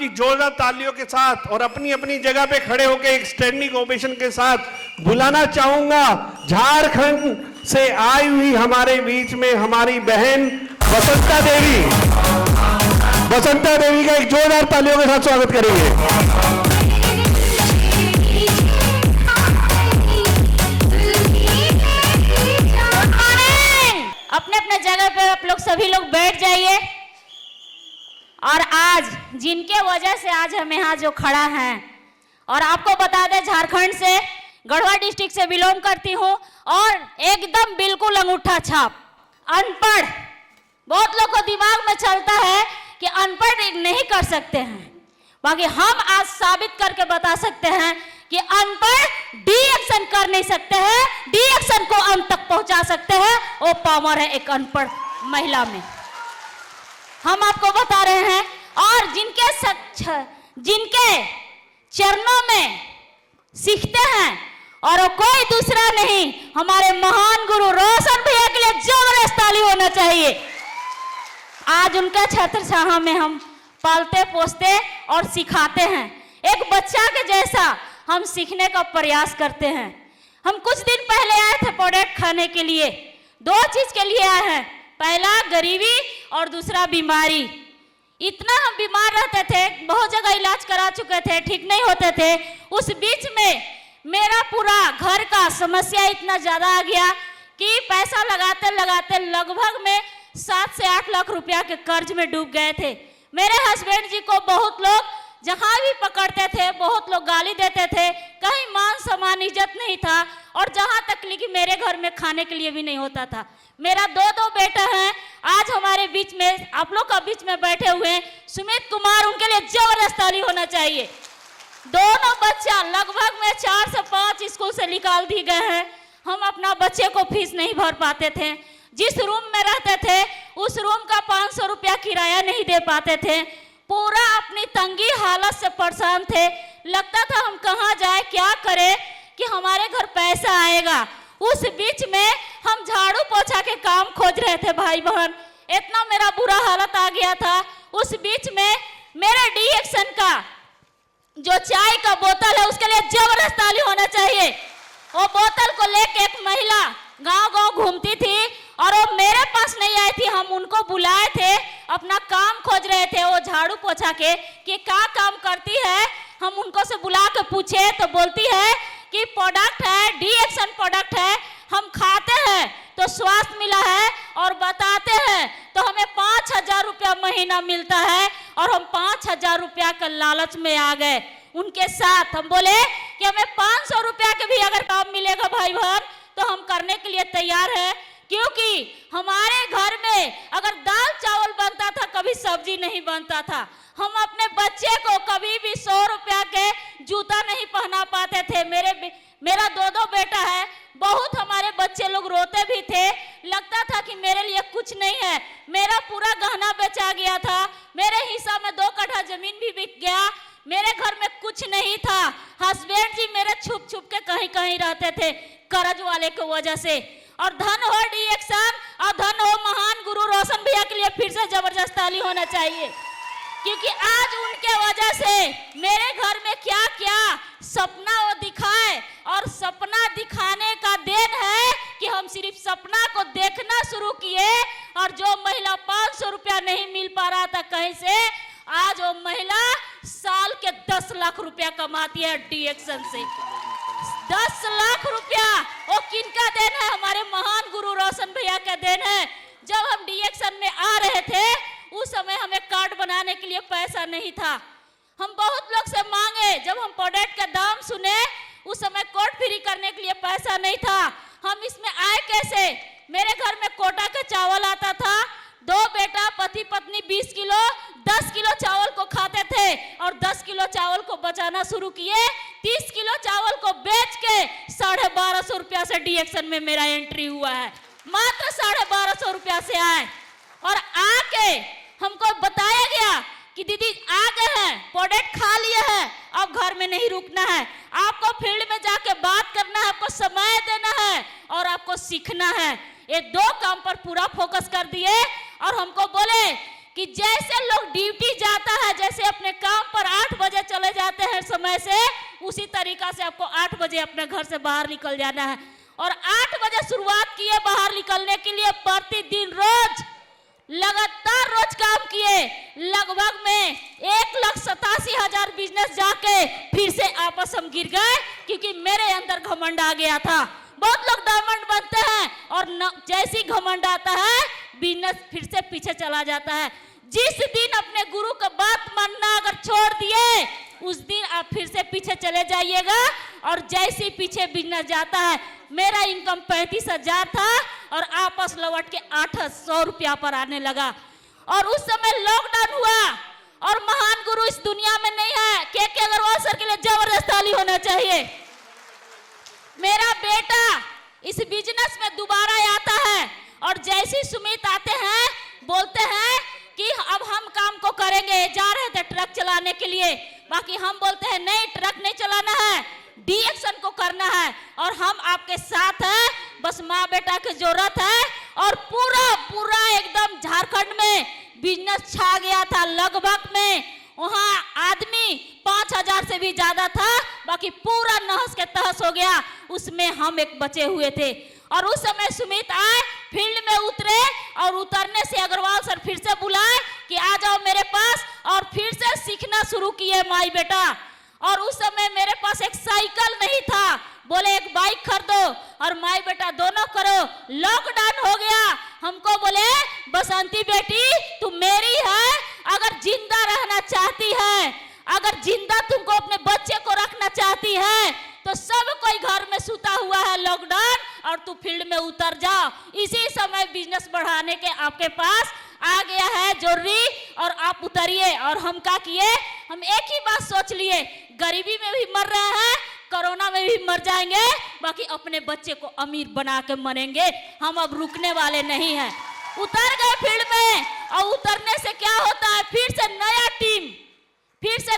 आपकी जोरदार तालियों के साथ और अपनी अपनी जगह पे खड़े होकर एक स्टैंडिंग ओवेशन के साथ बुलाना चाहूंगा झारखंड से आई हुई हमारे बीच में हमारी बहन बसंता देवी। बसंता देवी का एक जोरदार तालियों के साथ स्वागत करेंगे। अपने अपने जगह पे आप लोग सभी लोग बैठ जाइए। और आज जिनके वजह से आज हम यहाँ जो खड़ा हैं, और आपको बता दें झारखंड से गढ़वा डिस्ट्रिक्ट से बिलोंग करती हूँ और एकदम बिल्कुल अंगूठा छाप अनपढ़। बहुत लोग को दिमाग में चलता है कि अनपढ़ नहीं कर सकते हैं, बाकी हम आज साबित करके बता सकते हैं कि अनपढ़ डी एक्शन कर नहीं सकते हैं, डी एक्शन को अंत तक पहुंचा सकते हैं। वो पावर है एक अनपढ़ महिला में, हम आपको बता रहे हैं। और जिनके चरणों में सीखते हैं और वो कोई दूसरा नहीं, हमारे महान गुरु रोशन भैया के लिए जबरदस्त ताली होना चाहिए। आज उनका छत्र छाया में हम पालते पोसते और सिखाते हैं। एक बच्चा के जैसा हम सीखने का प्रयास करते हैं। हम कुछ दिन पहले आए थे प्रोडक्ट खाने के लिए, दो चीज के लिए आए हैं, पहला गरीबी और दूसरा बीमारी। इतना हम बीमार रहते थे, बहुत जगह इलाज करा चुके थे, ठीक नहीं होते थे। उस बीच में मेरा पूरा घर का समस्या इतना ज्यादा आ गया कि पैसा लगाते लगाते लगभग में 7 से 8 लाख रुपया के कर्ज में डूब गए थे। मेरे हस्बैंड जी को बहुत लोग जहां भी पकड़ते थे, बहुत लोग गाली देते थे, कहीं मान सम्मान इज्जत नहीं था, और जहां तक कि मेरे घर में खाने के लिए भी नहीं होता था। मेरा दो बेटा हैं, आज हमारे बीच में आप लोग का बीच में बैठे हुए हैं सुमित कुमार, उनके लिए जबरदस्त ताली होना चाहिए। दोनों बच्चा लगभग में 4 से 5 स्कूल से निकाल दिए गए हैं। हम अपना बच्चे को फीस नहीं भर पाते थे, जिस रूम में रहते थे उस रूम का 500 रुपया किराया नहीं दे पाते थे। पूरा अपनी तंगी हालत से परेशान थे, लगता था हम कहाँ जाए क्या करें कि हमारे घर पैसा आएगा। उस बीच में हम झाड़ू पोछा के काम खोज रहे थे भाई बहन, इतना मेरा बुरा हालत आ गया था। उस बीच में मेरे डी एक्शन का जो चाय का बोतल है उसके लिए जबरदस्त ताली होना चाहिए। वो बोतल को लेके एक महिला गांव-गांव घूमती थी और वो मेरे पास नहीं आई थी, हम उनको बुलाए थे, अपना काम खोज रहे थे वो झाड़ू पोछा के कि क्या काम करती है। हम उनको से बुला के पूछे तो बोलती है कि प्रोडक्ट है, डी एक्शन प्रोडक्ट है, हम खाते हैं तो स्वास्थ्य मिला है, और बताते हैं तो हमें 5,000 रुपया महीना मिलता है। और हम 5,000 रुपया का लालच में आ गए उनके साथ। हम बोले कि हमें 500 रुपया के भी अगर काम मिलेगा भाई बहन तो हम करने के लिए तैयार है, क्योंकि हमारे घर में अगर दाल चावल बनता था कभी सब्जी नहीं बनता था। हम अपने बच्चे को कभी भी 100 रुपया के जूता नहीं पहना पाते थे। मेरा दो बेटा है, बहुत हमारे बच्चे लोग रोते भी थे, लगता था कि मेरे लिए कुछ नहीं है। मेरा पूरा गहना बेचा गया था, मेरे हिस्सा में 2 कट्ठा जमीन भी बिक गया, मेरे घर में कुछ नहीं था। हस्बैंड जी मेरे छुप छुप के कहीं कहीं रहते थे कर्ज वाले की वजह से। और धन हो डी एक्शन और धन हो महान गुरु रोशन भैया के लिए फिर से जबरदस्त ताली होना चाहिए, क्योंकि आज उनके वजह से मेरे घर में क्या क्या सपना वो दिखाए। और सपना दिखाने का देन है कि हम सिर्फ सपना को देखना शुरू किए, और जो महिला 500 रुपया नहीं मिल पा रहा था कहीं से, आज वो महिला साल के 10 लाख रुपया कमाती है डी एक्शन से। 10 लाख रुपया वो किनका देन है? हमारे महान गुरु रोशन भैया का देन है। जब हम डी एक्शन में आ रहे थे उस समय हमें कार्ड बनाने के लिए पैसा नहीं था, हम बहुत लोग से मांगे। जब हम प्रोडक्ट का दाम सुने उस समय कोट फ्री करने के लिए पैसा नहीं था। हम इसमें आए कैसे? मेरे घर में कोटा का चावल आता था, 2 बेटा पति पत्नी 20 किलो 10 किलो चावल को खाते थे, और 10 किलो चावल को बचाना शुरू किए। 30 किलो चावल को बेच के 1250 रुपया से डी एक्शन में मेरा एंट्री हुआ है। मात्र 1250 रुपया से आए, और आके हमको बताया गया कि दीदी आ गए हैं, प्रोडक्ट खा लिए हैं, अब घर में नहीं रुकना है, आपको फील्ड में जाके बात करना है, आपको समय देना है और आपको सीखना है। ये 2 काम पर पूरा फोकस कर दिए और हमको बोले कि जैसे लोग ड्यूटी जाता है, जैसे अपने काम पर 8 बजे चले जाते हैं समय से, उसी तरीका से आपको 8 बजे अपने घर से बाहर निकल जाना है। और 8 बजे शुरुआत किए बाहर निकलने के लिए, प्रतिदिन रोज लगातार रोज काम किए। लगभग में 1,87,000 बिजनेस जाके फिर से आपस हम गिर गए, क्योंकि मेरे अंदर घमंड आ गया था। बहुत लोग डायमंड बनते हैं और जैसी घमंड आता है बिजनेस फिर से पीछे चला जाता है। जिस दिन अपने गुरु का बात मानना अगर छोड़ दिए, उस दिन आप फिर से पीछे चले जाइएगा। और जैसे पीछे बिजनेस जाता है, मेरा इनकम 35,000 था और आपस लौट के 800 रुपया पर आने लगा। और उस समय लॉकडाउन हुआ और महान गुरु इस दुनिया में नहीं है। के अग्रवाल सर के लिए जबरदस्त ताली होना चाहिए। मेरा बेटा इस बिजनेस में दोबारा आता है और जैसे सुमित आते हैं बोलते हैं कि अब हम काम को करेंगे। जा रहे थे ट्रक चलाने के लिए, बाकी हम बोलते हैं नहीं, ट्रक नहीं चलाना है, डीएक्शन को करना है और हम आपके साथ हैं। बस माँ बेटा की जरूरत है। और पूरा एकदम झारखंड में बिजनेस छा गया था। लगभग में वहाँ आदमी 5,000 से भी ज्यादा था, बाकी पूरा नहस के तहस हो गया। उसमें हम एक बचे हुए थे। और उस समय सुमित आए, फील्ड में उतरे और उतरने से अग्रवाल सर फिर से बुलाए कि आ जाओ मेरे पास, और फिर से सीखना शुरू किए माई बेटा। और उस समय मेरे पास एक साइकिल नहीं था, बोले एक बाइक खरीदो और माई बेटा दोनों करो। लॉकडाउन हो गया, हमको बोले बसंती बेटी तू मेरी है, अगर जिंदा रहना चाहती है, अगर जिंदा तुमको अपने बच्चे को रखना चाहती है, तो सब कोई घर में सुता हुआ है लॉकडाउन, और तू फील्ड में उतर जाओ। इसी समय बिजनेस बढ़ाने के आपके पास आ गया है जरूरी, और आप उतरिए। और हम क्या किए, हम एक ही बात सोच लिए, गरीबी में भी मर रहे हैं, कोरोना में भी मर जाएंगे, बाकी अपने बच्चे को अमीर बना के मरेंगे। हम अब रुकने वाले नहीं हैं। उतर गए फील्ड में, और उतरने से क्या होता है, फिर से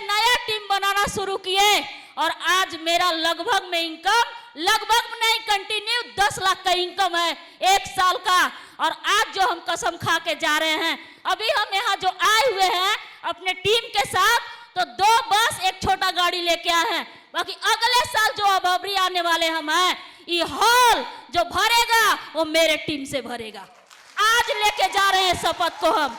नया टीम बनाना शुरू किए। और आज मेरा लगभग में इनकम, लगभग नहीं कंटिन्यू 10 लाख का इनकम है 1 साल का। और आज जो हम कसम खा के जा रहे हैं, अभी हम यहाँ जो आए हुए हैं अपने टीम के साथ, तो 2 बस एक छोटा गाड़ी लेके आए हैं। बाकी अगले साल जो अबरी आने वाले हम हैं, ये हॉल जो भरेगा वो मेरे टीम से भरेगा। आज लेके जा रहे हैं शपथ को हम।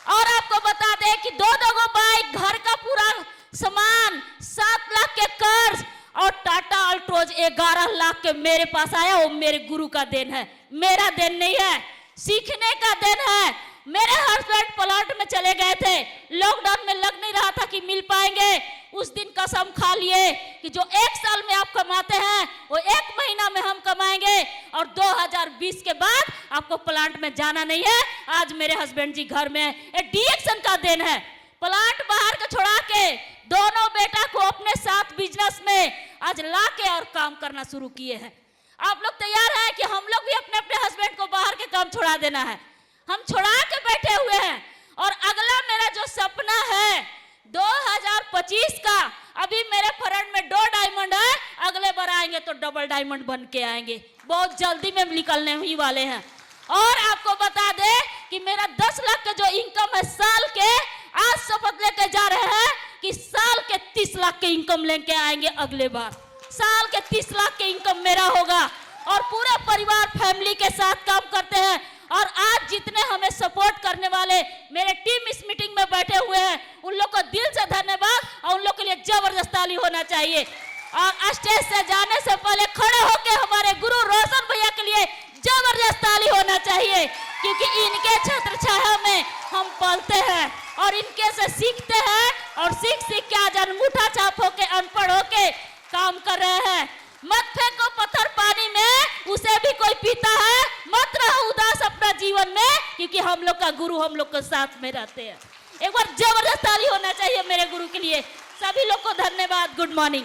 और आपको बता दें कि 2 बाइक, घर का पूरा सामान, 7 लाख के कर्ज, और टाटा अल्ट्रोज 11 लाख के मेरे पास आया। वो मेरे गुरु का देन है, मेरा देन नहीं है, सीखने का देन है। मेरे हस्बैंड प्लांट में चले गए थे, लॉकडाउन में लग नहीं रहा था कि मिल पाएंगे। उस दिन कसम खा लिए कि जो 1 साल में आप कमाते हैं वो 1 महीना में हम कमाएंगे, और 2020 के बाद आपको प्लांट में जाना नहीं है। आज मेरे हस्बैंड जी घर में है, डीएक्शन का देन है। प्लांट बाहर का छोड़ा के दोनों बेटा को अपने साथ बिजनेस में आज ला के और काम करना शुरू किए हैं। आप लोग तैयार हैं कि हम लोग भी अपने अपने हस्बैंड को बाहर के काम छोड़ा देना है? हम छोड़ा के बैठे हुए हैं। और अगला मेरा जो सपना है 2025 का, अभी मेरे फ्रंट में 2 डायमंड है, अगले बार आएंगे तो डबल डायमंड बन के आएंगे, बहुत जल्दी में निकलने ही वाले हैं। और आपको बता दे कि मेरा 10 लाख का जो इनकम है साल के, आज शपथ लेके जा रहे हैं कि साल के 30 लाख के इनकम लेके आएंगे अगले बार। साल के 30 लाख के इनकम मेरा होगा, और पूरे परिवार फैमिली के साथ काम करते हैं। और आज जितने हमें सपोर्ट करने वाले मेरे टीम इस मीटिंग में बैठे हुए हैं, उन लोग को दिल से धन्यवाद, और उन लोग के लिए जबरदस्त ताली होना चाहिए। और स्टेज से जाने से पहले खड़े होकर हमारे गुरु रोशन भैया के लिए जबरदस्त ताली होना चाहिए, क्योंकि इनके छत्र छाया में हम पलते हैं और इनके से सीखते हैं, और सीख के आज अंगूठा छाप होके, अनपढ़ होके काम कर रहे हैं। मत फेंको पत्थर पानी में, उसे भी कोई पीता है। मत रहो उदास अपना जीवन में, क्योंकि हम लोग का गुरु हम लोग के साथ में रहते हैं। एक बार जबरदस्त ताली होना चाहिए मेरे गुरु के लिए। सभी लोग को धन्यवाद। Good morning.